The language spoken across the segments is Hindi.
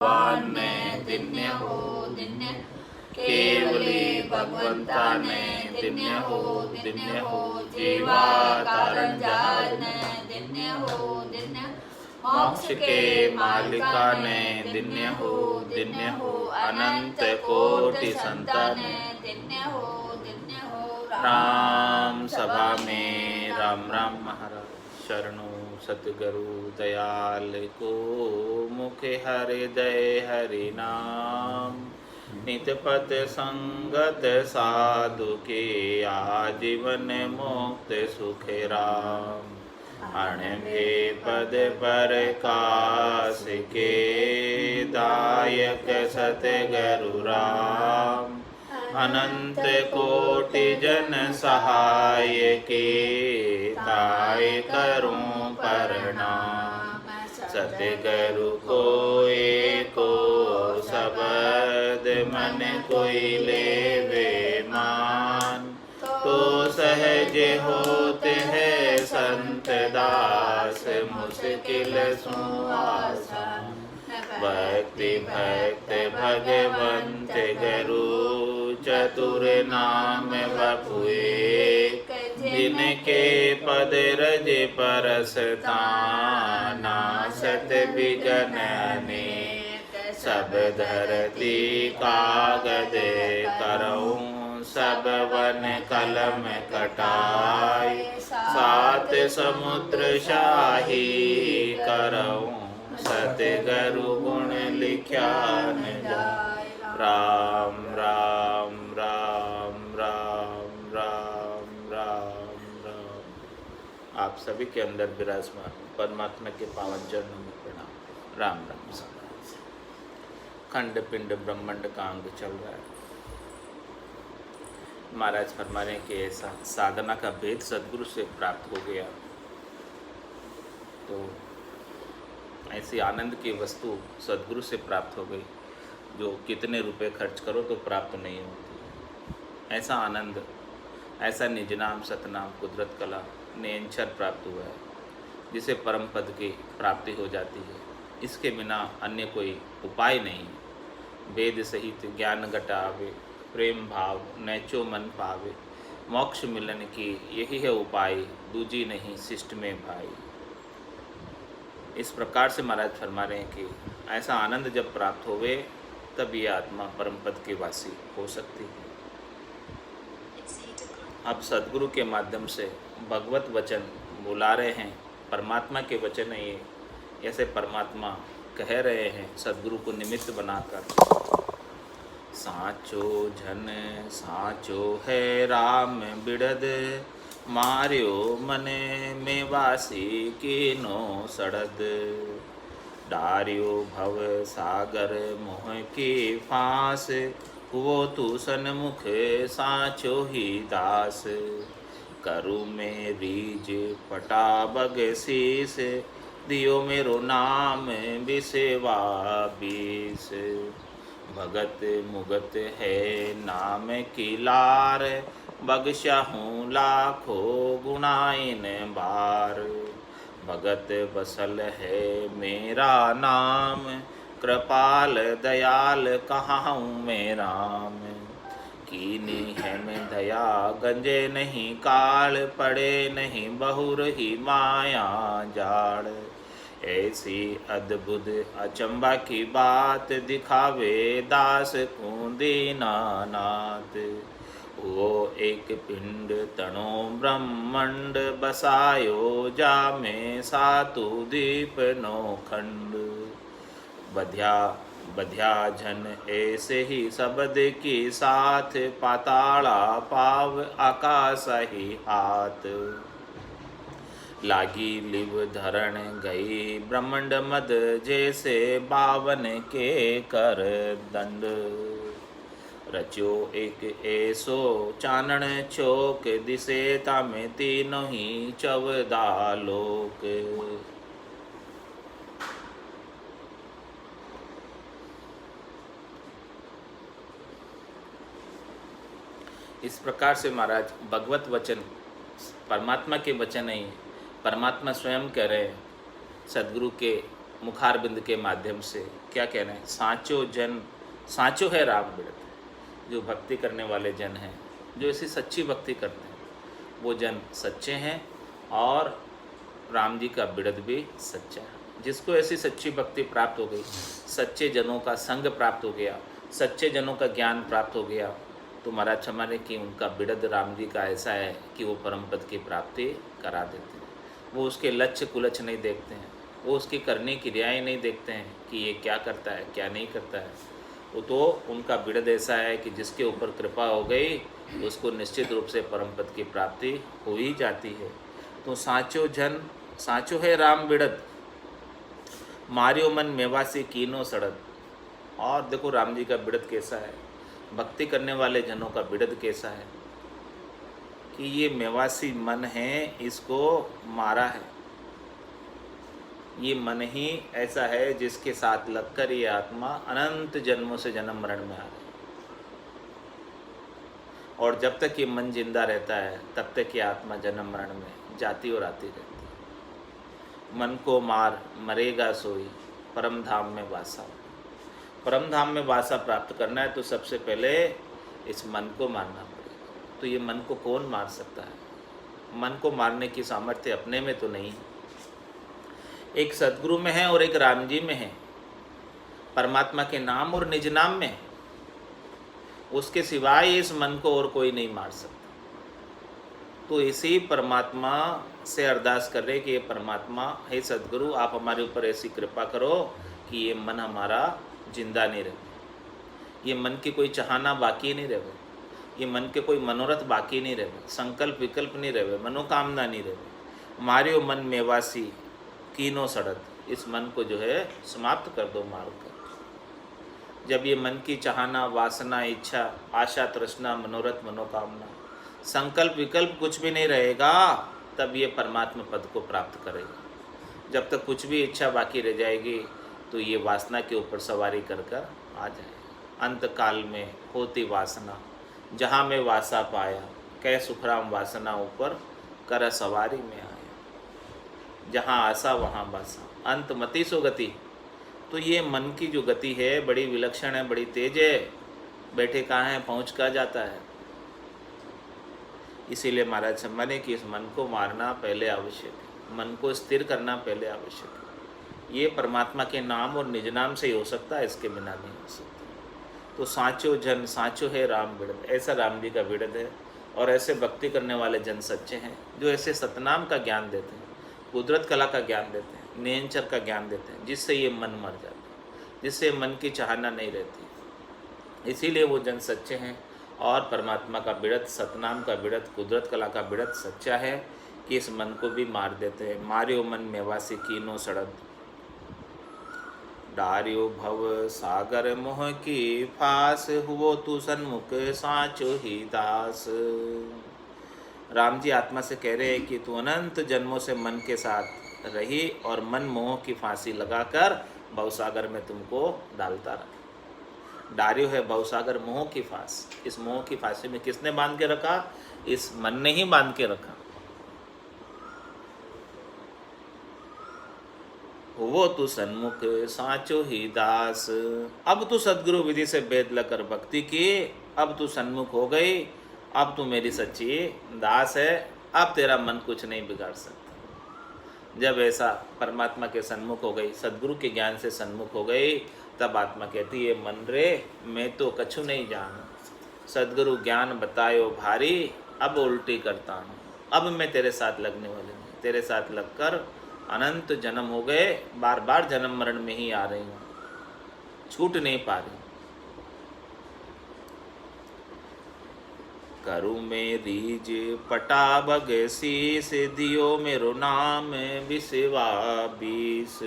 भगवानने दिन्य हो दिन्य केवली भगवंताने दिन्य हो जीवा कारण जाने दिन्य मोक्ष के मालिकाने दिन्य हो अनंत कोटि संताने दिन्य हो राम सभा में राम राम महाराज शरणो सतगुरु दयाल को मुखे हृदय हरि नाम नित पत संगत साधु के आजीवन मुक्त सुख राम अणभे पद पर कास के दायक सतगुरु राम अनंत कोटि जन सहाय के ताय करूं प्रणाम सतगुरु को एको शब्द मन कोई लेवे मान तो सहज होते हैं संत दास मुश्किल सुआसन भक्ति भक्त भगवंत गुरु चतुर नाम बपुए जिनके पद रज परसता नासत बिगन अनेक सब धरती कागद करऊं सब वन कलम कटाई सात समुद्र शाही करऊं सतगुरु गुण लिख्या न जाय राम राम राम राम राम राम राम। आप सभी के अंदर विराजमान परमात्मा के पावन चरणों में प्रणाम। राम राम समाज खंड पिंड ब्रह्मांड का अंग चल रहा है। महाराज फरमा रहे कि ऐसा साधना का भेद सदगुरु से प्राप्त हो गया तो ऐसी आनंद की वस्तु सदगुरु से प्राप्त हो गई जो कितने रुपए खर्च करो तो प्राप्त नहीं होती। ऐसा आनंद, ऐसा निज नाम सतनाम कुदरत कला नेंचर प्राप्त हुआ है जिसे परम पद की प्राप्ति हो जाती है। इसके बिना अन्य कोई उपाय नहीं। वेद सहित ज्ञान घटावे प्रेम भाव नैचो मन पावे मोक्ष मिलन की यही है उपाय दूजी नहीं शिष्ट में भाई। इस प्रकार से महाराज फरमा रहे हैं कि ऐसा आनंद जब प्राप्त होवे तब ये आत्मा परम पद के वासी हो सकती है। अब सदगुरु के माध्यम से भगवत वचन बुला रहे हैं, परमात्मा के वचन है ये। ऐसे परमात्मा कह रहे हैं सदगुरु को निमित्त बनाकर, साचो झन साचो है राम बिड़द मार्यो मने में वासी कीनो सड़द डार्यो भव सागर मोह की फांस वो तू सन्मुख साचो ही दास करु में रीज पटा बग शीस दियो मेरो नाम बिसेवा बीस भगत मुगत है नाम की लार बगशाहूँ लाखों गुणाइन बार भगत बसल है मेरा नाम कृपाल दयाल कहाऊँ मैं राम कीनी है मैं दया गंजे नहीं काल पड़े नहीं बहुर ही माया जाड़ ऐसी अद्भुत अचंबा की बात दिखावे दास को दीनानाथ वो एक पिंड तणो ब्रह्मंड बसायो जा में सातु दीप नो खंड बध्या बध्या झन ऐसे ही शब्द की साथ पाताला पाव आकाश ही हाथ लागी लिव धरण गई ब्रह्मंड मद जैसे बावन के कर दंड रचो एक ऐसो चानन चौक दिसे तामे तीनों ही चवदा लोक इस प्रकार से महाराज भगवत वचन परमात्मा के वचन नहीं, परमात्मा स्वयं कह रहे हैं सदगुरु के मुखारबिंद के माध्यम से क्या कहना है, सांचो जन सांचो है राम बिड़त। जो भक्ति करने वाले जन हैं, जो ऐसी सच्ची भक्ति करते हैं, वो जन सच्चे हैं और राम जी का बिड़द भी सच्चा है। जिसको ऐसी सच्ची भक्ति प्राप्त हो गई, सच्चे जनों का संग प्राप्त हो गया, सच्चे जनों का ज्ञान प्राप्त हो गया, तो महाराज क्षमा ने कि उनका बिड़द राम जी का ऐसा है कि वो परम पद की प्राप्ति करा देते हैं। वो उसके लक्ष्य कुलक्ष्य नहीं देखते हैं, वो उसकी करने की क्रियाएँ नहीं देखते हैं कि ये क्या करता है क्या नहीं करता है। वो तो उनका बिड़द ऐसा है कि जिसके ऊपर कृपा हो गई तो उसको निश्चित रूप से परम पद की प्राप्ति हो ही जाती है। तो सांचो जन सांचो है राम बिड़द, मारियो मन मेवासी कीनो सड़द। और देखो राम जी का बिड़द कैसा है, भक्ति करने वाले जनों का बिड़द कैसा है कि ये मेवासी मन है, इसको मारा है। ये मन ही ऐसा है जिसके साथ लगकर ये आत्मा अनंत जन्मों से जन्म मरण में आ रही है। और जब तक ये मन जिंदा रहता है तब तक ये आत्मा जन्म मरण में जाती और आती रहती है। मन को मार मरेगा सोई, परम धाम में वासा। परम धाम में वासा प्राप्त करना है तो सबसे पहले इस मन को मारना पड़ेगा। तो ये मन को कौन मार सकता है? मन को मारने की सामर्थ्य अपने में तो नहीं है, एक सद्गुरु में है और एक राम जी में है, परमात्मा के नाम और निज नाम में है। उसके सिवाय इस मन को और कोई नहीं मार सकता। तो इसी परमात्मा से अरदास कर रहे कि ये परमात्मा, हे सद्गुरु, आप हमारे ऊपर ऐसी कृपा करो कि ये मन हमारा जिंदा नहीं रहे, ये मन की कोई चाहना बाकी नहीं रहे, ये मन के कोई मनोरथ बाकी नहीं रहे, संकल्प विकल्प नहीं रहे, मनोकामना नहीं रहे। मारियो मन मेवासी कीनो सड़त, इस मन को जो है समाप्त कर दो मार कर। जब ये मन की चाहना, वासना, इच्छा, आशा, तृष्णा, मनोरथ, मनोकामना, संकल्प विकल्प कुछ भी नहीं रहेगा, तब ये परमात्मा पद को प्राप्त करेगा। जब तक कुछ भी इच्छा बाकी रह जाएगी तो ये वासना के ऊपर सवारी कर कर आ जाए। अंत काल में होती वासना, जहाँ में वासा पाया, कै सुखराम वासना ऊपर कर सवारी में आया। जहाँ आशा वहाँ वासा, अंत मति सो गति। तो ये मन की जो गति है बड़ी विलक्षण है, बड़ी तेज है। बैठे कहाँ है, पहुँच कहाँ जाता है। इसीलिए महाराज सम्माने कि इस मन को मारना पहले आवश्यक है, मन को स्थिर करना पहले आवश्यक है। ये परमात्मा के नाम और निज नाम से ही हो सकता है, इसके बिना नहीं हो सकता। तो सांचो जन सांचो है राम बिड़द, ऐसा राम जी का बिड़द है। और ऐसे भक्ति करने वाले जन सच्चे हैं जो ऐसे सतनाम का ज्ञान देते हैं, कुदरत कला का ज्ञान देते हैं, नियंचर का ज्ञान देते हैं, जिससे ये मन मर जाता है, जिससे मन की चाहना नहीं रहती। इसीलिए वो जन सच्चे हैं। और परमात्मा का बिड़द, सतनाम का बिड़द, कुदरत कला का बिड़द सच्चा है कि इस मन को भी मार देते हैं। मारियो मन मेवासी कीनो सड़द, डारियो भव सागर मोह की फास, हुओ तू सन्मुख सांचो ही दास। राम जी आत्मा से कह रहे हैं कि तू अनंत जन्मों से मन के साथ रही और मन मोह की फांसी लगाकर भवसागर में तुमको डालता रहा। डारियो है भवसागर मोह की फांस। इस मोह की फांसी में किसने बांध के रखा? इस मन ने ही बांध के रखा। वो तू सन्मुख सांचो ही दास। अब तू सद्गुरु विधि से भेद लकर भक्ति की, अब तू सन्मुख हो गई, अब तू मेरी सच्ची दास है, अब तेरा मन कुछ नहीं बिगाड़ सकता। जब ऐसा परमात्मा के सन्मुख हो गई, सद्गुरु के ज्ञान से सन्मुख हो गई, तब आत्मा कहती है मन रे मैं तो कछु नहीं जानू, सद्गुरु ज्ञान बतायो भारी, अब उल्टी करता हूँ। अब मैं तेरे साथ लगने वाली हूँ, तेरे साथ लगकर अनंत जन्म हो गए, बार बार जन्म मरण में ही आ रही हूँ, छूट नहीं पा रही। करु में रीज पटा बग शीस, दियो मेरो नाम बिसेवा बीस।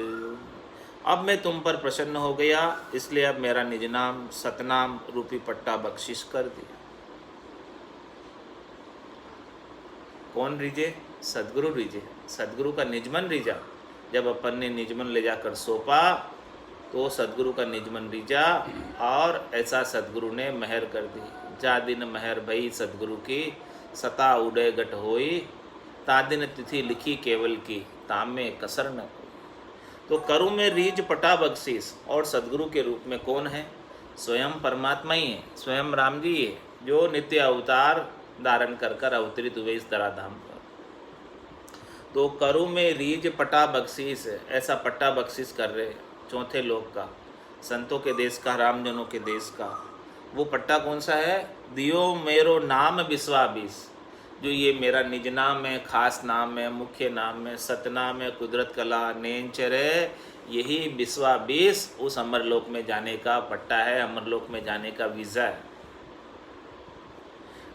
अब मैं तुम पर प्रसन्न हो गया, इसलिए अब मेरा निज नाम सतनाम रूपी पट्टा बख्शिश कर दिया। कौन रीजे? सद्गुरु रीजे, सद्गुरु का निजमन रीजा। जब अपन ने निजमन ले जाकर सौंपा तो सद्गुरु का निजमन रीजा, और ऐसा सद्गुरु ने मेहर कर दी। जा दिन मेहर भई सद्गुरु की, सता उदय गट होई, ता दिन तिथि लिखी केवल की, ताम में कसर न कोई। तो करु में रीझ पटा बख्शीस, और सदगुरु के रूप में कौन है? स्वयं परमात्मा ही है, स्वयं राम जी है, जो नित्य अवतार धारण कर कर अवतरित हुए इस धराधाम पर। तो करु में रीझ पटा बख्शीस, ऐसा पट्टा बख्शीस कर रहे चौथे लोक का, संतों के देश का, रामजनों के देश का। वो पट्टा कौन सा है? दियो मेरो नाम विश्वाबीस, जो ये मेरा निज नाम है, खास नाम है, मुख्य नाम है, सतनाम है, कुदरत कला, नेंचर है, यही विश्वाबीस उस अमरलोक में जाने का पट्टा है, अमरलोक में जाने का वीज़ा है।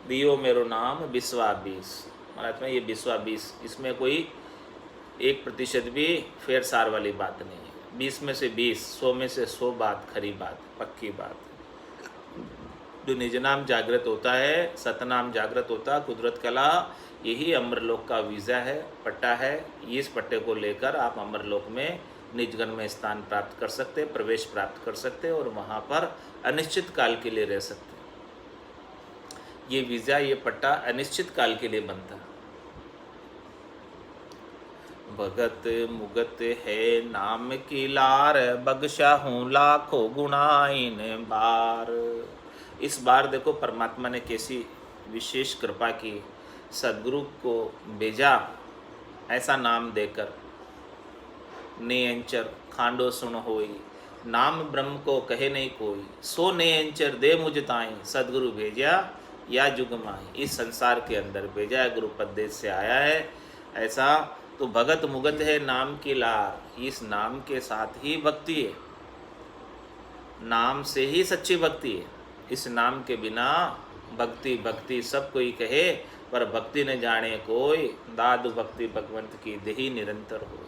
दियो मेरो नाम विश्वाबीस, महाराज में ये विश्वाबीस, इसमें कोई 1% भी फेर सार वाली बात नहीं है। 20 में से 20, 100 में से 100 बात खरी बात, पक्की बात। जो निज नाम जागृत होता है, सतनाम जागृत होता, कुदरत कला, यही अमरलोक का वीज़ा है, पट्टा है। इस पट्टे को लेकर आप अमरलोक में निजगण में स्थान प्राप्त कर सकते, प्रवेश प्राप्त कर सकते और वहाँ पर अनिश्चित काल के लिए रह सकते। ये वीज़ा, ये पट्टा अनिश्चित काल के लिए बनता। भगत मुगत है नाम की लार, बख्शा हूँ लाखों गुना इन बार। इस बार देखो परमात्मा ने कैसी विशेष कृपा की, सदगुरु को भेजा ऐसा नाम देकर। नेयंचर खांडो सुन होई, नाम ब्रह्म को कहे नहीं कोई, सो नेयंचर दे मुझ ताई, सदगुरु भेजा या जुग माही। इस संसार के अंदर भेजा है, गुरुपद देश से आया है ऐसा। तो भगत मुगत है नाम की लार, इस नाम के साथ ही भक्ति है, नाम से ही सच्ची भक्ति है। इस नाम के बिना भक्ति भक्ति सब कोई कहे, पर भक्ति न जाने कोई, दादु भक्ति भगवंत की देही निरंतर हो।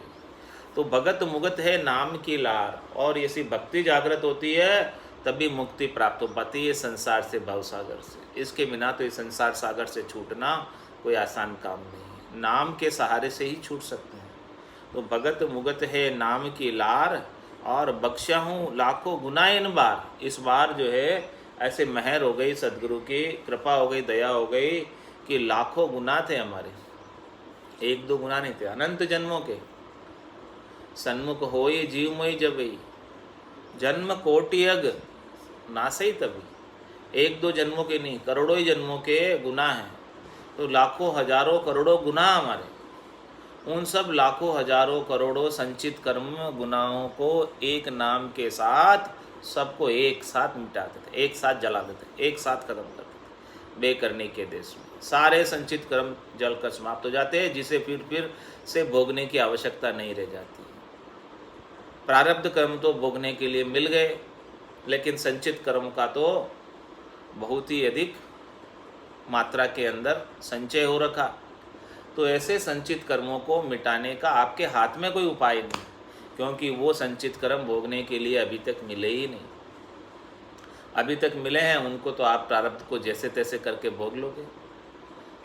तो भगत मुगत है नाम की लार, और ऐसी भक्ति जागृत होती है तभी मुक्ति प्राप्त हो पाती है संसार से, भवसागर से। इसके बिना तो इस संसार सागर से छूटना कोई आसान काम नहीं है, नाम के सहारे से ही छूट सकते हैं। तो भगत मुगत है नाम की लार, और बख्शा हूँ लाखों गुना इन बार। इस बार जो है ऐसे मेहर हो गई, सदगुरु की कृपा हो गई, दया हो गई कि लाखों गुना थे हमारे, 1-2 गुना नहीं थे, अनंत जन्मों के। सन्मुख होई जीव मोई जबई, जन्म कोटि अग नासई तभी। 1-2 जन्मों के नहीं, करोड़ों ही जन्मों के गुनाह हैं। तो लाखों हजारों करोड़ों गुनाह हमारे, उन सब लाखों हजारों करोड़ों संचित कर्म गुनाहों को एक नाम के साथ सबको एक साथ मिटाते थे, एक साथ जला देते, एक साथ खत्म करते थे। बेकरनी के देश में सारे संचित कर्म जल कर समाप्त हो जाते हैं, जिसे फिर से भोगने की आवश्यकता नहीं रह जाती। प्रारब्ध कर्म तो भोगने के लिए मिल गए, लेकिन संचित कर्म का तो बहुत ही अधिक मात्रा के अंदर संचय हो रखा। तो ऐसे संचित कर्मों को मिटाने का आपके हाथ में कोई उपाय नहीं, क्योंकि वो संचित कर्म भोगने के लिए अभी तक मिले ही नहीं। अभी तक मिले हैं उनको तो आप प्रारब्ध को जैसे तैसे करके भोग लोगे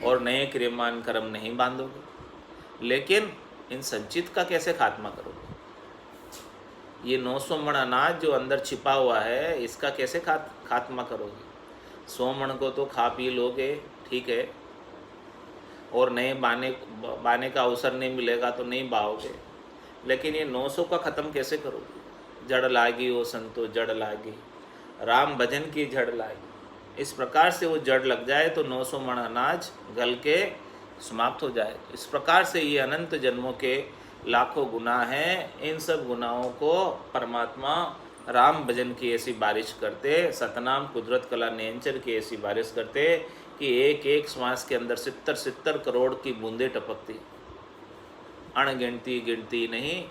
और नए क्रियमान कर्म नहीं बांधोगे, लेकिन इन संचित का कैसे खात्मा करोगे? ये 900 मण अनाज जो अंदर छिपा हुआ है, इसका कैसे खात्मा करोगे? 100 मण को तो खा पी लोगे, ठीक है, और नए बाने का अवसर नहीं मिलेगा तो नहीं बाओगे, लेकिन ये 900 का ख़त्म कैसे करोगे? जड़ लागी वो संतो जड़ लागी, राम भजन की जड़ लागी। इस प्रकार से वो जड़ लग जाए तो 900 मण अनाज गल के समाप्त हो जाए। इस प्रकार से ये अनंत जन्मों के लाखों गुनाह हैं, इन सब गुनाहों को परमात्मा राम भजन की ऐसी बारिश करते, सतनाम कुदरत कला नेंचर की ऐसी बारिश करते कि एक एक श्वास के अंदर 70 करोड़ की बूंदें टपकती, अणगिनती गिनती नहीं,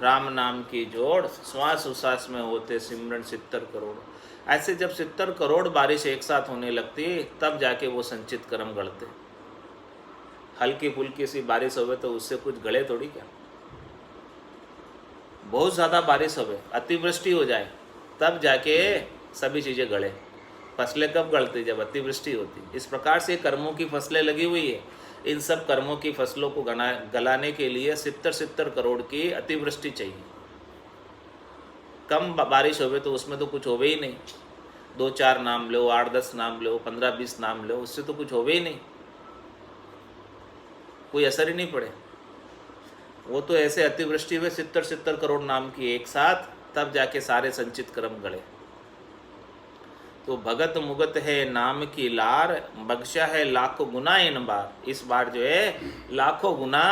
राम नाम की जोड़ श्वास उश्वास में होते सिमरन 70 करोड़। ऐसे जब 70 करोड़ बारिश एक साथ होने लगती तब जाके वो संचित कर्म गढ़ते। हल्की फुल्की सी बारिश होवे तो उससे कुछ गले थोड़ी क्या? बहुत ज़्यादा बारिश होवे, अतिवृष्टि हो जाए तब जाके सभी चीज़ें गले। फसलें कब गलती? जब अतिवृष्टि होती। इस प्रकार से कर्मों की फसलें लगी हुई है। इन सब कर्मों की फसलों को गलाने के लिए 70 करोड़ की अतिवृष्टि चाहिए। कम बारिश होवे तो उसमें तो कुछ होवे ही नहीं। 2-4 नाम लो, 8-10 नाम लो, 15-20 नाम लो, उससे तो कुछ होवे ही नहीं, कोई असर ही नहीं पड़े। वो तो ऐसे अतिवृष्टि हुए 70 करोड़ नाम की एक साथ, तब जाके सारे संचित कर्म गढ़े। तो भगत मुगत है नाम की लार, बख्शा है लाखों गुना इन बार। इस बार जो है लाखों गुना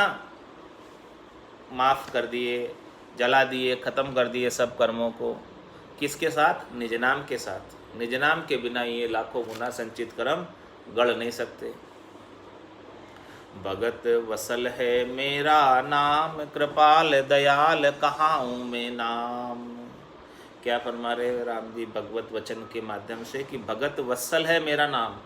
माफ़ कर दिए, जला दिए, ख़त्म कर दिए सब कर्मों को। किसके साथ? निज नाम के साथ। निज नाम के बिना ये लाखों गुना संचित कर्म गढ़ नहीं सकते। भगत वसल है मेरा नाम, कृपाल दयाल कहाऊँ मैं नाम। क्या फरमा रहे राम जी भगवत वचन के माध्यम से कि भगत वत्सल है मेरा नाम।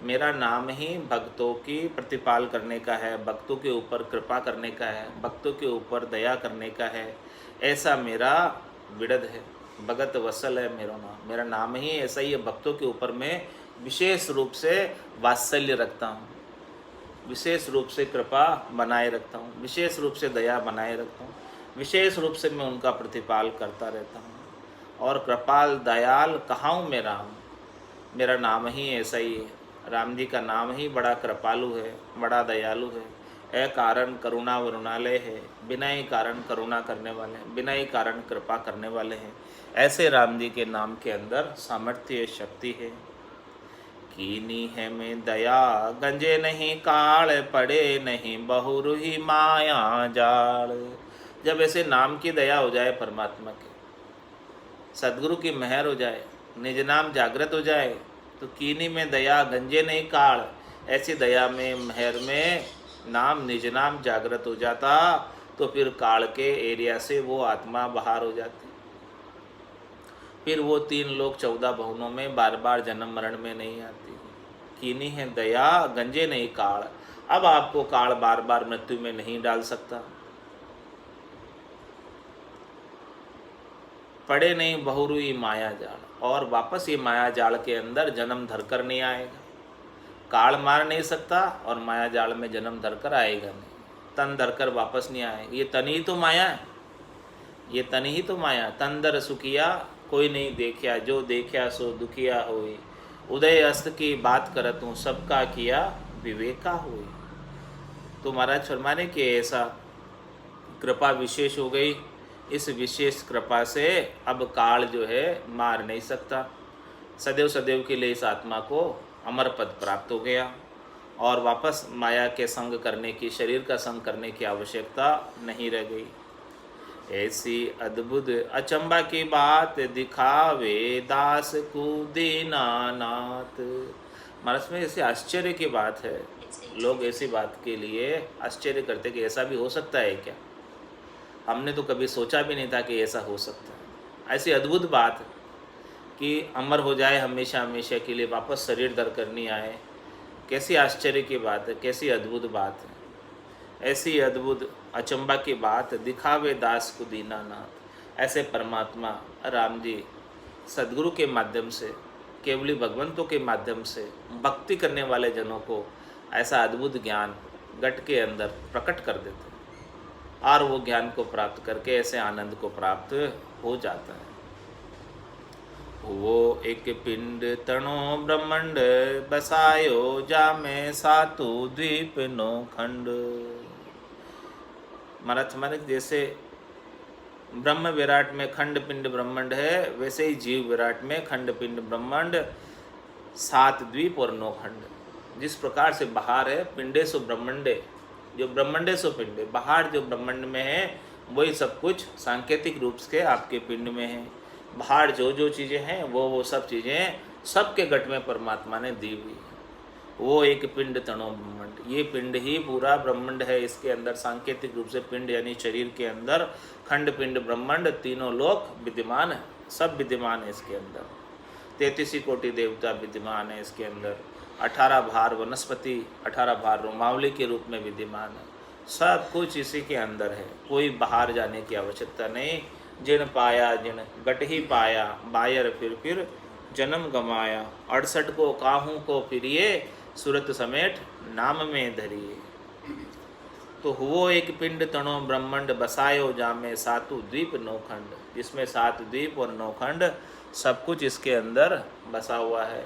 मेरा नाम ही भक्तों की प्रतिपाल करने का है, भक्तों के ऊपर कृपा करने का है, भक्तों के ऊपर दया करने का है। ऐसा मेरा विड़द है। भगत वत्सल है मेरा नाम, मेरा नाम ही ऐसा ही है। भक्तों के ऊपर मैं विशेष रूप से वात्सल्य रखता हूँ, विशेष रूप से कृपा बनाए रखता हूँ, विशेष रूप से दया बनाए रखता हूँ, विशेष रूप से मैं उनका प्रतिपाल करता रहता हूँ। और कृपाल दयाल कहाऊँ मैं राम, मेरा नाम ही ऐसा ही है। राम जी का नाम ही बड़ा कृपालु है, बड़ा दयालु है। ए कारण करुणा वरुणालय है, बिना ही कारण करुणा करने वाले हैं, बिना ही कारण कृपा करने वाले हैं। ऐसे राम जी के नाम के अंदर सामर्थ्य शक्ति है। कीनी है में दया गंजे नहीं काल, पड़े नहीं बहुरुही माया जाल। जब ऐसे नाम की दया हो जाए, परमात्मा की सदगुरु की मेहर हो जाए, निज नाम जागृत हो जाए, तो कीनी में दया गंजे नहीं काल। ऐसी दया में, मेहर में नाम, निज नाम जागृत हो जाता, तो फिर काल के एरिया से वो आत्मा बाहर हो जाती। फिर वो 3 लोक 14 भुवनों में बार बार जन्म मरण में नहीं आती। कीनी है दया गंजे नहीं काल। अब आपको काल बार बार मृत्यु में नहीं डाल सकता। पड़े नहीं बहुरुई माया जाल, और वापस ये माया जाल के अंदर जन्म धरकर नहीं आएगा। काल मार नहीं सकता और माया जाल में जन्म धरकर आएगा नहीं। तन धरकर वापस नहीं आएगा। ये तन ही तो माया है, ये तन ही तो माया। तन दर सुखिया कोई नहीं देखिया, जो देखिया सो दुखिया होई। उदय अस्त की बात करत हूँ, सबका किया विवेका हुई। तो महाराज फरमाने कि ऐसा कृपा विशेष हो गई। इस विशेष कृपा से अब काल जो है मार नहीं सकता। सदैव सदैव के लिए इस आत्मा को अमर पद प्राप्त हो गया, और वापस माया के संग करने की, शरीर का संग करने की आवश्यकता नहीं रह गई। ऐसी अद्भुत अचंबा की बात दिखावे दास को दीनानाथ। महाराज में ऐसे आश्चर्य की बात है। लोग ऐसी बात के लिए आश्चर्य करते कि ऐसा भी हो सकता है क्या। हमने तो कभी सोचा भी नहीं था कि ऐसा हो सकता है। ऐसी अद्भुत बात कि अमर हो जाए हमेशा हमेशा के लिए, वापस शरीर धर करनी आए। कैसी आश्चर्य की बात है, कैसी अद्भुत बात है। ऐसी अद्भुत अचंबा की बात दिखावे दास को दीनानाथ। ऐसे परमात्मा राम जी सदगुरु के माध्यम से, केवली भगवंतों के माध्यम से भक्ति करने वाले जनों को ऐसा अद्भुत ज्ञान घट के अंदर प्रकट कर देते हैं, और वो ज्ञान को प्राप्त करके ऐसे आनंद को प्राप्त हो जाता है। वो एक पिंड तणो ब्रह्मंड, बसायो जामे सातु द्वीप नो खंड। महाराज हमारे जैसे ब्रह्म विराट में खंड पिंड ब्रह्मांड है, वैसे ही जीव विराट में खंड पिंड ब्रह्मांड 7 द्वीप और 9 खंड। जिस प्रकार से बाहर है पिंडे सो ब्रह्मंडे, जो ब्रह्मंडे सो पिंडे, बाहर जो ब्रह्मांड में है वही सब कुछ सांकेतिक रूप से आपके पिंड में है। बाहर जो जो चीज़ें हैं वो सब चीज़ें सबके घट में परमात्मा ने दी हुई है। वो एक पिंड तणो ब्रह्मांड, ये पिंड ही पूरा ब्रह्मांड है। इसके अंदर सांकेतिक रूप से पिंड यानी शरीर के अंदर खंड पिंड ब्रह्मांड तीनों लोक विद्यमान है, सब विद्यमान है इसके अंदर। 33 कोटि देवता विद्यमान है इसके अंदर। 18 भार वनस्पति, 18 भार रोमावली के रूप में विद्यमान है। सब कुछ इसी के अंदर है, कोई बाहर जाने की आवश्यकता नहीं। जिन पाया जिन गट ही पाया, बायर फिर जन्म गमाया। 68 को काहू को फिरिए, सूरत समेट नाम में धरिए। तो हुओ एक पिंड तणो ब्रह्मांड, बसायो जामे सातु द्वीप 9 खंड। जिसमें 7 द्वीप और 9 खंड सब कुछ इसके अंदर बसा हुआ है।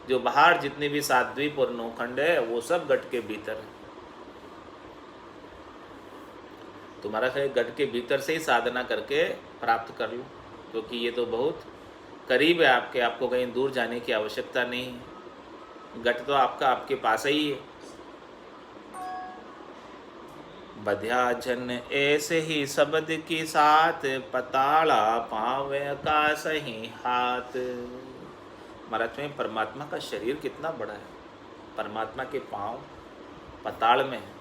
जो बाहर जितनी भी 7 द्वीप और 9 खंड है वो सब गट के भीतर है। तुम्हारा है गट के भीतर से ही साधना करके प्राप्त कर लो, क्योंकि ये तो बहुत करीब है आपके, आपको कहीं दूर जाने की आवश्यकता नहीं है, गट तो आपका आपके पास ही है। बध्या जन ऐसे ही शब्द की साथ, पताड़ा पावे का सही हाथ। महाराज में परमात्मा का शरीर कितना बड़ा है, परमात्मा के पाँव पताल में है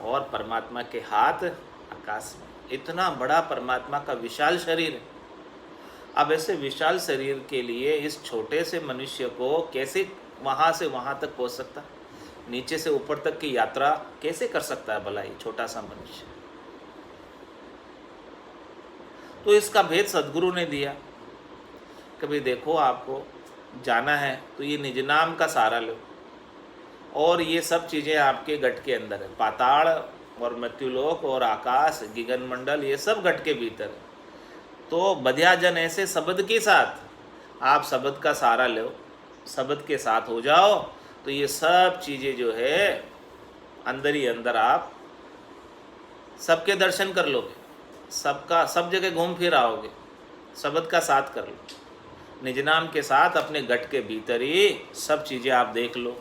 और परमात्मा के हाथ आकाश में। इतना बड़ा परमात्मा का विशाल शरीर है। अब ऐसे विशाल शरीर के लिए इस छोटे से मनुष्य को कैसे वहाँ से वहाँ तक पहुँच सकता, नीचे से ऊपर तक की यात्रा कैसे कर सकता है भला ये छोटा सा मनुष्य। तो इसका भेद सद्गुरु ने दिया। कभी देखो आपको जाना है तो ये निज नाम का सहारा लो, और ये सब चीज़ें आपके गट के अंदर है। पाताल और मृत्युलोक और आकाश गगन मंडल ये सब गट के भीतर है। तो बधिया जन ऐसे शब्द के साथ आप शब्द का सहारा लो, शब्द के साथ हो जाओ, तो ये सब चीज़ें जो है अंदर ही अंदर आप सबके दर्शन कर लोगे, सबका सब जगह घूम फिर आओगे। शब्द का साथ कर लो, निज नाम के साथ अपने गट के भीतर ही सब चीज़ें आप देख लो।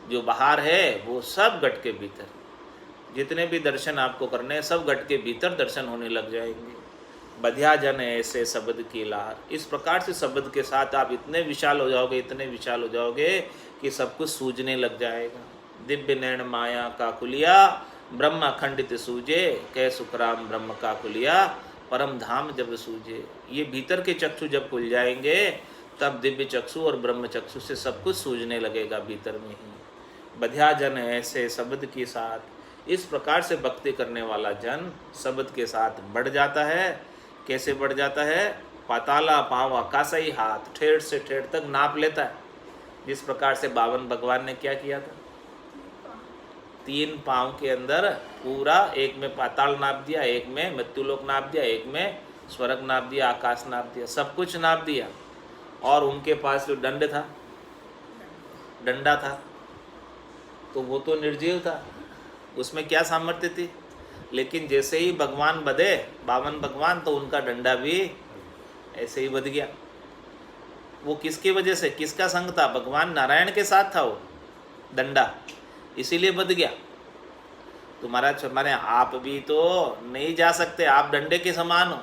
जो बाहर है वो सब गट के भीतर, जितने भी दर्शन आपको करने हैं सब गट के भीतर दर्शन होने लग जाएंगे। बधिया जन ऐसे शब्द की लहर, इस प्रकार से शब्द के साथ आप इतने विशाल हो जाओगे, इतने विशाल हो जाओगे कि सब कुछ सूझने लग जाएगा। दिव्य नैन माया का कुलिया, ब्रह्म अखंडित सूझे, कह सुखराम ब्रह्म का कुलिया, परम धाम जब सूझे। ये भीतर के चक्षु जब खुल जाएंगे तब दिव्य चक्षु और ब्रह्म चक्षु से सब कुछ सूझने लगेगा भीतर में ही। बधिया जन ऐसे शब्द के साथ, इस प्रकार से भक्ति करने वाला जन शब्द के साथ बढ़ जाता है। कैसे बढ़ जाता है? पाताला पाँव आकाशई हाथ, ठेठ से ठेठ तक नाप लेता है। जिस प्रकार से बावन भगवान ने क्या किया था, 3 पाँव के अंदर पूरा, एक में पाताल नाप दिया, एक में मृत्युलोक नाप दिया, एक में स्वर्ग नाप दिया, आकाश नाप दिया, सब कुछ नाप दिया। और उनके पास जो दंड था, डंडा था, तो वो तो निर्जीव था, उसमें क्या सामर्थ्य थी। लेकिन जैसे ही भगवान बधे, 52 भगवान, तो उनका डंडा भी ऐसे ही बध गया। वो किसकी वजह से, किसका संग था? भगवान नारायण के साथ था वो डंडा, इसीलिए बध गया। तो महाराज माने आप भी तो नहीं जा सकते, आप डंडे के समान हो,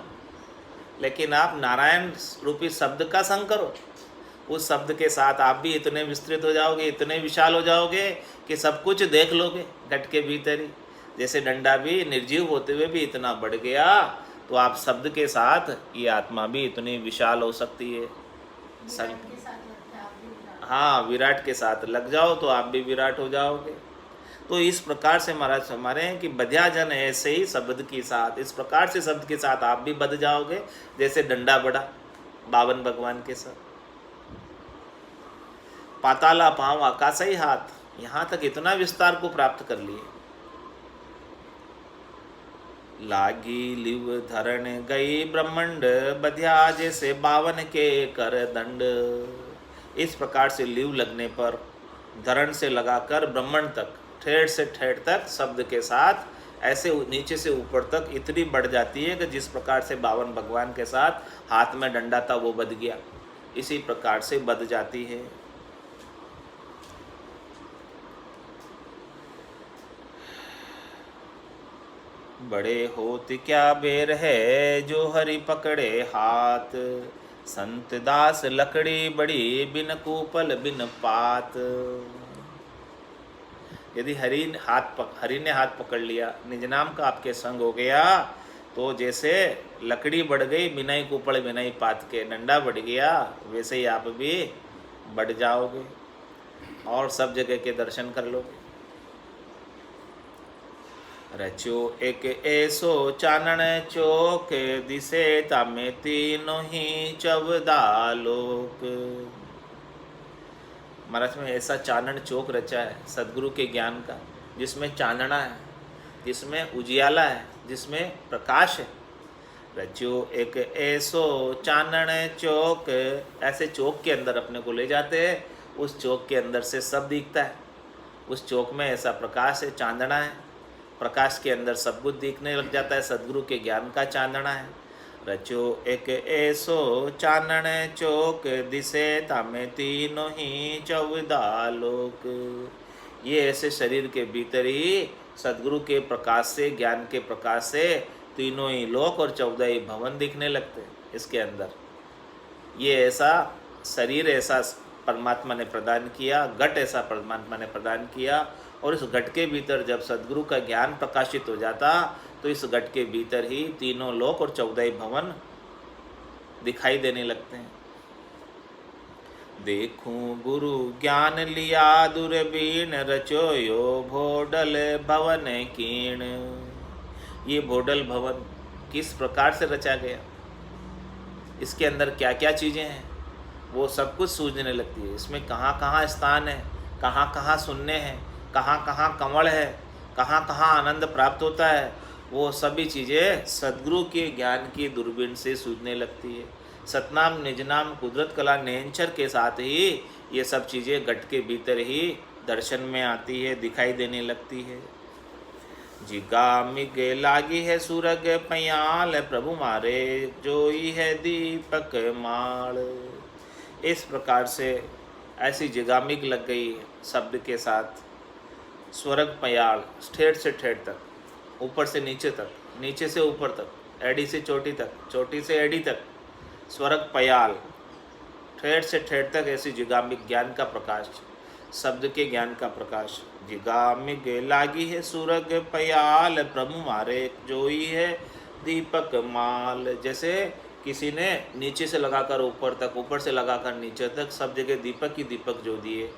लेकिन आप नारायण रूपी शब्द का संग करो। उस शब्द के साथ आप भी इतने विस्तृत हो जाओगे, इतने विशाल हो जाओगे कि सब कुछ देख लोगे घट के भीतर ही। जैसे डंडा भी निर्जीव होते हुए भी इतना बढ़ गया, तो आप शब्द के साथ ये आत्मा भी इतनी विशाल हो सकती है। हाँ, विराट के साथ लग जाओ तो आप भी विराट हो जाओगे। तो इस प्रकार से महाराज हमारे हैं कि बधिया जन ऐसे ही शब्द के साथ, इस प्रकार से शब्द के साथ आप भी बध जाओगे जैसे डंडा बढ़ा 52 भगवान के साथ। पाताला पाँव आकाशई हाथ, यहाँ तक इतना विस्तार को प्राप्त कर लिए। लागी लिव धरण गई ब्रह्मांड, बधिया जैसे 52 के कर दंड। इस प्रकार से लिव लगने पर धरण से लगाकर ब्रह्मांड तक, ठेठ से ठेठ तक शब्द के साथ ऐसे नीचे से ऊपर तक इतनी बढ़ जाती है कि जिस प्रकार से 52 भगवान के साथ हाथ में डंडा था वो बध गया, इसी प्रकार से बध जाती है। बड़े होत क्या बेर है, जो हरि पकड़े हाथ, संत दास लकड़ी बड़ी, बिन कूपल बिन पात। यदि हरि ने हाथ पकड़ लिया, निज नाम का आपके संग हो गया, तो जैसे लकड़ी बढ़ गई बिना ही कूपड़ बिना ही पात के, डंडा बढ़ गया, वैसे ही आप भी बढ़ जाओगे और सब जगह के दर्शन कर लोगे। रचो एक ऐसो चानन चौक, दिसे तामे तीनों ही 14 लोक। महाराज में ऐसा चानन चौक रचा है सदगुरु के ज्ञान का, जिसमें चानना है, जिसमें उजियाला है, जिसमें प्रकाश है। रचो एक ऐसो चानन चौक, ऐसे चौक के अंदर अपने को ले जाते हैं, उस चौक के अंदर से सब दिखता है। उस चौक में ऐसा प्रकाश है, चांदना है, प्रकाश के अंदर सब कुछ दिखने लग जाता है। सदगुरु के ज्ञान का चांदना है। रचो एक ऐसो चानण चौक दिसे तामे तीनों ही चौदह लोक। ये ऐसे शरीर के भीतर ही सदगुरु के प्रकाश से, ज्ञान के प्रकाश से तीनों ही लोक और 14 ही भवन दिखने लगते हैं इसके अंदर। ये ऐसा शरीर ऐसा परमात्मा ने प्रदान किया, घट ऐसा परमात्मा ने प्रदान किया, और इस घट के भीतर जब सदगुरु का ज्ञान प्रकाशित हो जाता तो इस घट के भीतर ही तीनों लोक और 14 भवन दिखाई देने लगते हैं। देखूं गुरु ज्ञान लिया दूरबीन, रचोयो भोडल भवन कीण। ये भोडल भवन किस प्रकार से रचा गया, इसके अंदर क्या क्या चीज़ें हैं, वो सब कुछ सूझने लगती है। इसमें कहाँ कहाँ स्थान है, कहाँ कहाँ शून्य है, कहाँ कहाँ कमल है, कहाँ कहाँ आनंद प्राप्त होता है, वो सभी चीज़ें सदगुरु के ज्ञान की दूरबीन से सूझने लगती है। सतनाम निजनाम कुदरत कला नेंचर के साथ ही ये सब चीज़ें घट के भीतर ही दर्शन में आती है, दिखाई देने लगती है। जिगा मिगे लागी है सूरग पयाल, प्रभु मारे जोई है दीपक माल। इस प्रकार से ऐसी जिगामिग लग गई है शब्द के साथ। स्वर्ग पयाल, ठेठ से ठेठ तक, ऊपर से नीचे तक, नीचे से ऊपर तक, एड़ी से चोटी तक, चोटी से एड़ी तक, स्वर्ग पयाल, ठेठ से ठेठ तक ऐसी जिगामिग ज्ञान का प्रकाश, शब्द के ज्ञान का प्रकाश। जिगामिग लागी है सूरग पयाल, प्रभु मारे जोई है दीपक माल। जैसे किसी ने नीचे से लगाकर ऊपर तक, ऊपर से लगाकर नीचे तक, सब जगह दीपक ही दीपक जो दिए,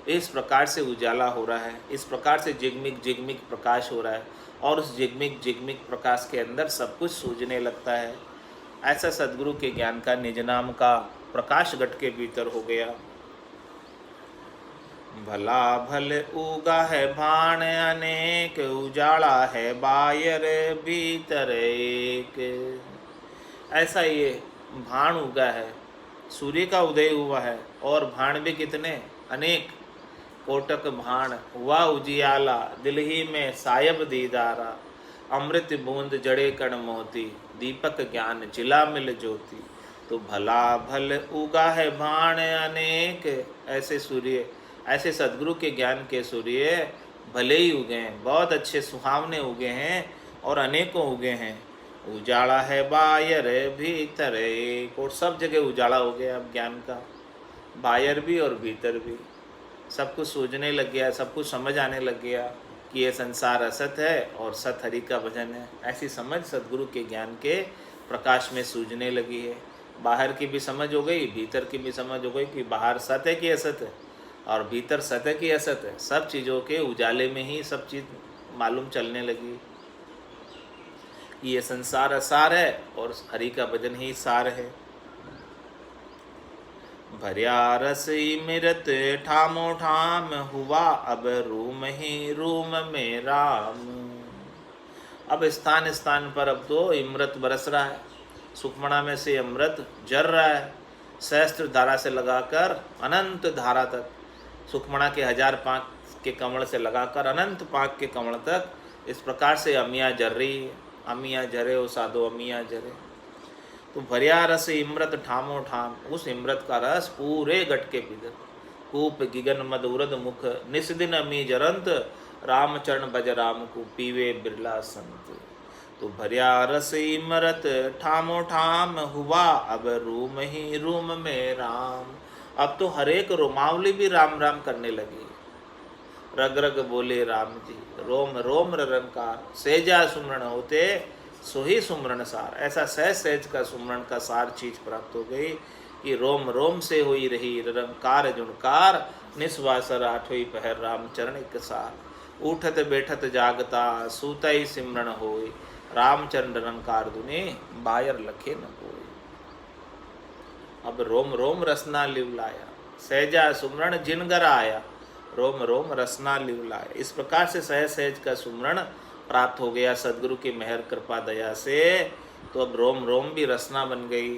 इस प्रकार से उजाला हो रहा है, इस प्रकार से जिगमिग जिगमिग प्रकाश हो रहा है, और उस जिगमिग जिगमिग प्रकाश के अंदर सब कुछ सूझने लगता है। ऐसा सदगुरु के ज्ञान का निज नाम का प्रकाश घट के भीतर हो गया। भला भल उगा है भाण अनेक, उजाला है बायर भीतर एक। ऐसा ये भाण उगा है, सूर्य का उदय हुआ है, और भाण भी कितने अनेक। कोटक भाण हुआ उजियाला, दिल ही में सायब दीदारा, अमृत बूंद जड़े कण मोती, दीपक ज्ञान जिला मिल ज्योति। तो भला भल उगा है भाण अनेक, ऐसे सूर्य, ऐसे सदगुरु के ज्ञान के सूर्य भले ही उगे हैं, बहुत अच्छे सुहावने उगे हैं और अनेकों उगे हैं। उजाला है बायर भीतर एक, और सब जगह उजाला हो गया अब ज्ञान का, बाहर भी और भीतर भी सब कुछ सूझने लग गया, सब कुछ समझ आने लग गया कि ये संसार असत है और सत हरि का भजन है। ऐसी समझ सदगुरु के ज्ञान के प्रकाश में सूझने लगी है। बाहर की भी समझ हो गई, भीतर की भी समझ हो गई कि बाहर सत है कि असत है, और भीतर सत है कि असत है। सब चीज़ों के उजाले में ही सब चीज़ मालूम चलने लगी। ये संसार असार है और हरि का भजन ही सार है। भरिया रस मिरत ठामो ठाम, हुआ अब रूम ही रूम में राम। अब स्थान स्थान पर अब तो अमृत बरस रहा है, सुखमणा में से अमृत झर रहा है, सहस्त्र धारा से लगाकर अनंत धारा तक, सुखमणा के 1000 पाँक के कमल से लगाकर अनंत पाँक के कमल तक, इस प्रकार से अमिया झर रही है। अमिया झरे ओ साधो अमिया झरे। तो भरिया रस इमृत ठामो ठाम, उस इमृत का रस पूरे घट के भीतर, कूप गिगन मद उरद मुख, निस्दिन अमी जरंत, रामचरण भज राम को पीवे बिरला संत। तो भरिया रस इमृत ठामो ठाम, हुआ अब रूम ही रूम में राम। अब तो हरेक रोमावली भी राम राम करने लगी। रग रग बोले राम जी, रोम रोम ररंकार, सहजा सुमरण होते सो ही सुमरण सार। ऐसा सहज सहज का सुमरण का सार चीज प्राप्त हो गई कि रोम रोम से हुई रही ररंकार जुणकार, निस्वासर आठोई पहर रामचरण एक सार। उठत बैठत जागता सूता ही सिमरण होई, रामचरण रंकार दुने बायर लखे न कोई। अब रोम रोम रसना लिवलाया, सहजा सुमरण जिनगर आया, रोम रोम रसना लिवलाया। इस प्रकार से सहज सहज का सुमरण प्राप्त हो गया सदगुरु की मेहर कृपा दया से। तो अब रोम रोम भी रसना बन गई।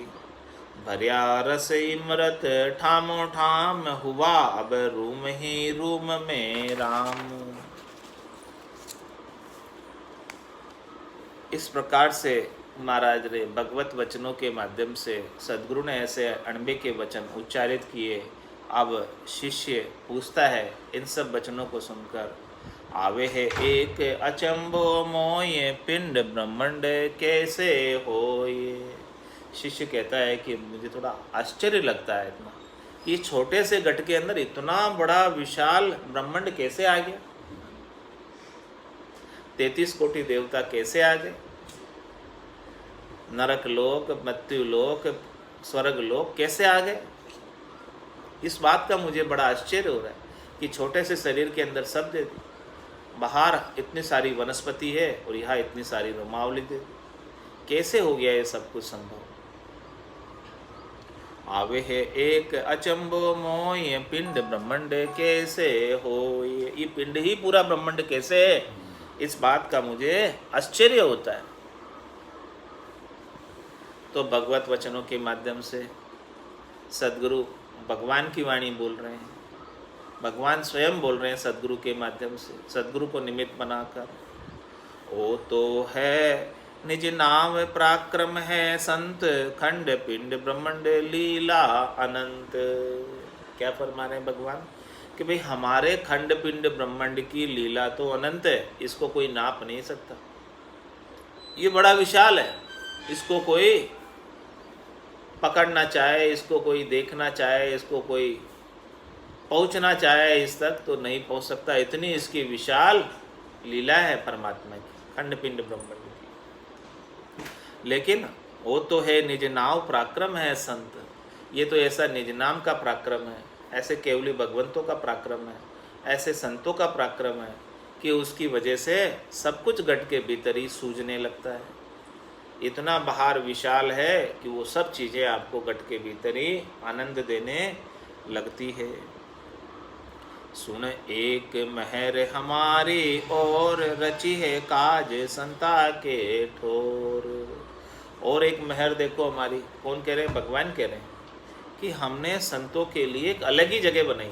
भरिया रस इमरत ठामो ठाम, हुआ अब रूम ही रूम में राम। इस प्रकार से महाराज ने भगवत वचनों के माध्यम से सद्गुरु ने ऐसे अणबे के वचन उच्चारित किए। अब शिष्य पूछता है इन सब वचनों को सुनकर, आवे है एक अचंभो मोये पिंड ब्रह्मांड कैसे होये। शिष्य कहता है कि मुझे थोड़ा आश्चर्य लगता है इतना, ये छोटे से घट के अंदर इतना बड़ा विशाल ब्रह्मांड कैसे आ गया, 33 कोटि देवता कैसे आ गए, नरक लोक, मृत्यु लोक, स्वर्ग लोक कैसे आ गए। इस बात का मुझे बड़ा आश्चर्य हो रहा है कि छोटे से शरीर के अंदर सब दे दी, बाहर इतनी सारी वनस्पति है और यहाँ इतनी सारी रोमावली दे दी, कैसे हो गया ये सब कुछ संभव। आवे है एक अचंभो मोय पिंड ब्रह्मांड कैसे हो, ये पिंड ही पूरा ब्रह्मांड कैसे है, इस बात का मुझे आश्चर्य होता है। तो भगवत वचनों के माध्यम से सद्गुरु भगवान की वाणी बोल रहे हैं, भगवान स्वयं बोल रहे हैं सद्गुरु के माध्यम से, सद्गुरु को निमित्त बनाकर। ओ तो है निज नाम पराक्रम है संत, खंड पिंड ब्रह्मांड लीला अनंत। क्या फरमा रहे हैं भगवान कि भाई हमारे खंड पिंड ब्रह्मांड की लीला तो अनंत है, इसको कोई नाप नहीं सकता, ये बड़ा विशाल है, इसको कोई पकड़ना चाहे, इसको कोई देखना चाहे, इसको कोई पहुंचना चाहे इस तक तो नहीं पहुंच सकता, इतनी इसकी विशाल लीला है परमात्मा की, खंड पिंड ब्रह्मांड की। लेकिन वो तो है निज नाम पराक्रम है संत, ये तो ऐसा निज नाम का पराक्रम है, ऐसे केवली भगवंतों का पराक्रम है, ऐसे संतों का पराक्रम है कि उसकी वजह से सब कुछ घट के भीतर ही सूझने लगता है। इतना बाहर विशाल है कि वो सब चीज़ें आपको घट के भीतर ही आनंद देने लगती है। सुन एक महर हमारी और रची है काज संता के ठोर। और एक महर देखो हमारी, कौन कह रहे हैं, भगवान कह रहे हैं कि हमने संतों के लिए एक अलग ही जगह बनाई,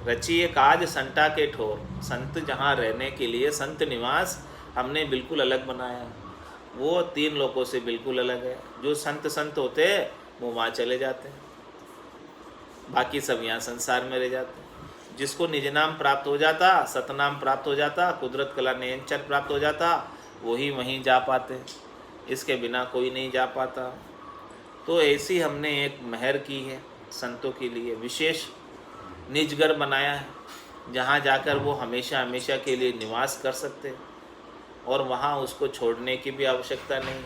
रची है काज संता के ठोर। संत जहाँ रहने के लिए संत निवास हमने बिल्कुल अलग बनाया, वो 3 लोकों से बिल्कुल अलग है। जो संत होते हैं वो वहाँ चले जाते हैं, बाकी सब यहाँ संसार में रह जाते हैं। जिसको निज नाम प्राप्त हो जाता, सतनाम प्राप्त हो जाता, कुदरत कला नियंचर प्राप्त हो जाता, वही वहीं जा पाते, इसके बिना कोई नहीं जा पाता। तो ऐसी हमने एक महर की है संतों के लिए, विशेष निज घर बनाया है, जहाँ जाकर वो हमेशा हमेशा के लिए निवास कर सकते हैं और वहाँ उसको छोड़ने की भी आवश्यकता नहीं।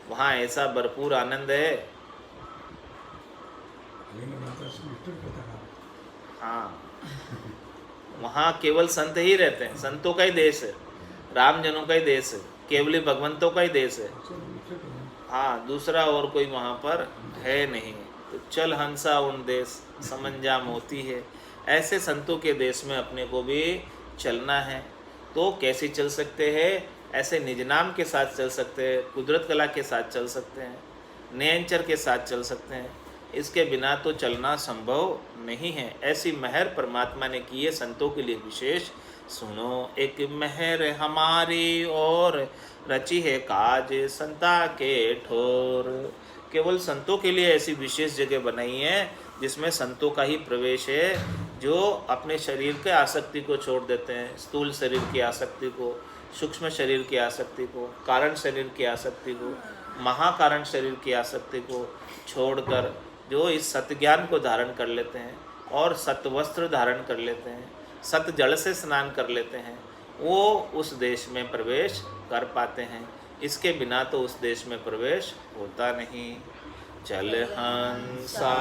वहाँ ऐसा भरपूर आनंद है। हाँ, वहाँ केवल संत ही रहते हैं, संतों का ही देश है, राम जनों का ही देश है, केवली भगवंतों का ही देश है। हाँ, दूसरा और कोई वहाँ पर है नहीं। तो चल हंसा उन देश समंजा मोती है, ऐसे संतों के देश में अपने को भी चलना है। तो कैसे चल सकते हैं, ऐसे निज नाम के साथ चल सकते हैं, कुदरत कला के साथ चल सकते हैं, नयनचर के साथ चल सकते हैं, इसके बिना तो चलना संभव नहीं है। ऐसी महर परमात्मा ने की है संतों के लिए विशेष। सुनो एक महर हमारी और रची है काज संता के ठोर। केवल संतों के लिए ऐसी विशेष जगह बनाई है जिसमें संतों का ही प्रवेश है, जो अपने शरीर के आसक्ति को छोड़ देते हैं, स्थूल शरीर की आसक्ति को, सूक्ष्म शरीर की आसक्ति को, कारण शरीर की आसक्ति को, महाकारण शरीर की आसक्ति को छोड़कर जो इस सत्य ज्ञान को धारण कर लेते हैं और सत्य वस्त्र धारण कर लेते हैं, सत्य जल से स्नान कर लेते हैं, वो उस देश में प्रवेश कर पाते हैं। इसके बिना तो उस देश में प्रवेश होता नहीं। चल हंसा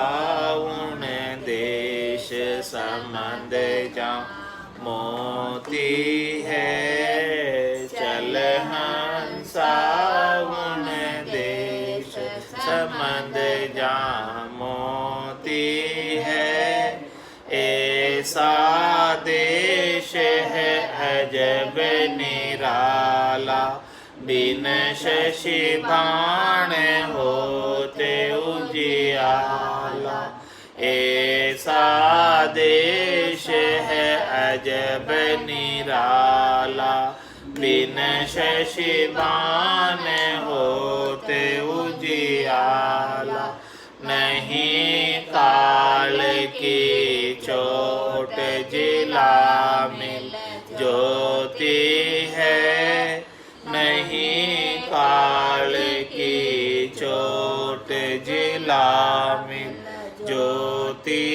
उन देश संबंध जा मोती है, चल हंसा उन देश संबंध जा मोती है। ऐसा देश है अजब निराला, बिन शशि बाण होते उजियाला। ऐसा देश है अजब निराला, बिन शशि बान होते उजियाला, नहीं काल की चोट जिला मिल ज्योति है, नहीं काल की चोट जिला मिल ज्योति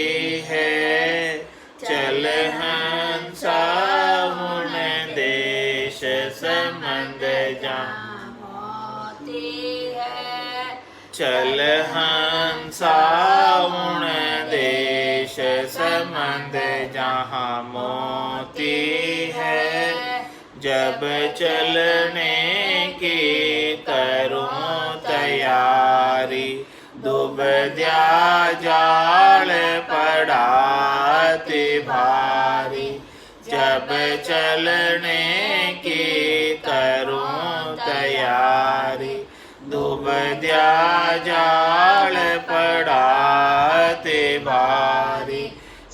है। चल हंसा हुन देश संबंध जहाँ मोती है, चल हंसा हुन देश संबंध जहाँ मोती है। जब चलने की करूं तैयारी, डूब दिया जाल पड़ाती भारी। जब चलने की करूं तैयारी, डूब दिया जाल पड़ाती भारी।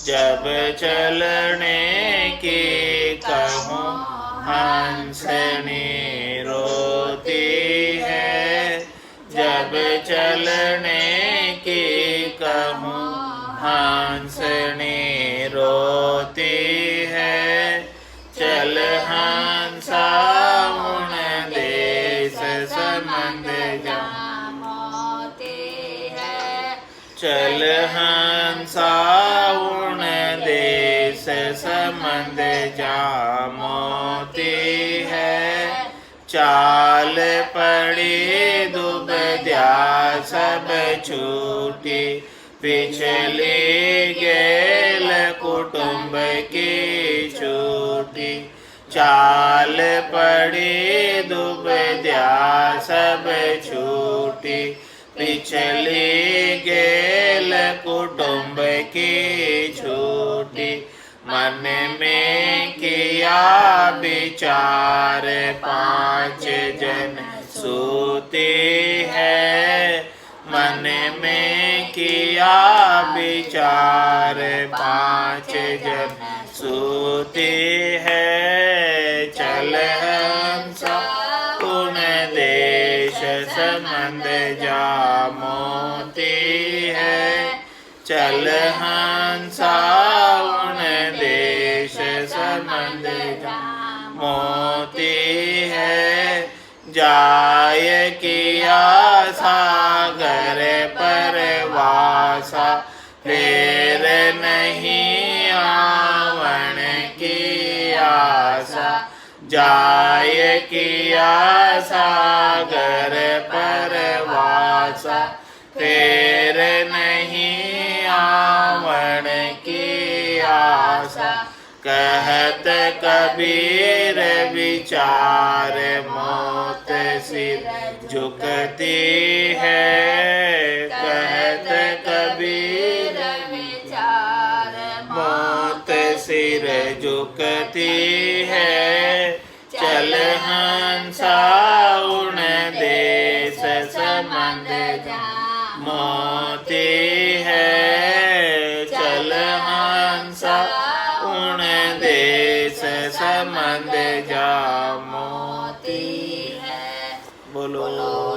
जब चलने की कहूँ हंसनी रोती है, जब चलने की कहूँ हंसनी रोती है। चल हंसा उन देश संबंध जहाँ मोती है, चल हंसा उन देश संबंध जहाँ मोती है। चाल पड़ी डूब दिया सब छूटी, पिछली गेल कुटुंब की छूटी। चाल पड़ी डूब दिया सब छूटी, पिछली गेल कुटुंब की छूटी। मन में किया विचार पांच जन सूती है, मन में किया विचार पांच जन सूती है। चल हंसा उन देश संबंध जहाँ मोती है, चल हंसा उन देश संबंध जहाँ मोती है। जाय किया सागर पर वासा, फिर नहीं आवन की आशा। जाय किया सागर पर वासा, फिर नहीं आवन की आशा। कहत कबीर विचार मौत सिर झुकती है, कहत कबीर विचार मौत सिर झुकती है। चल हंसा उन देश संबंध जहाँ मोती है, चल हंसा उन देश संबंध जहाँ मोती है। बोलो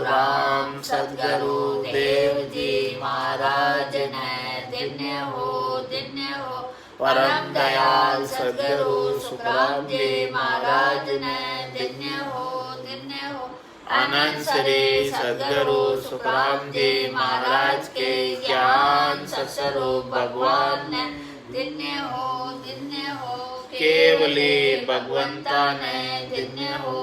राम सद्गुरु देव जी महाराज ने धन्य हो। परम दयाल सद्गुरु सुखराम जी महाराज ने धन्य हो। अनंत श्री सद्गुरु सुखराम जी महाराज के ज्ञान सत्स्वरूप भगवान ने धन्य हो। केवली भगवंता ने धन्य हो।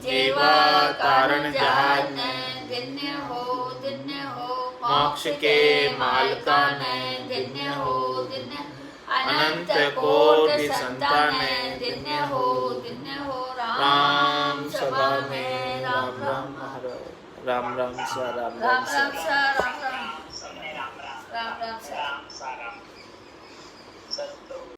जीवा कारण जहाज ने धन्य हो। मोक्ष के मालका ने धन्य हो। अनंत कोटि संतान ने धन्य हो। राम सभा में राम राम राम राम सा राम राम सा राम राम सा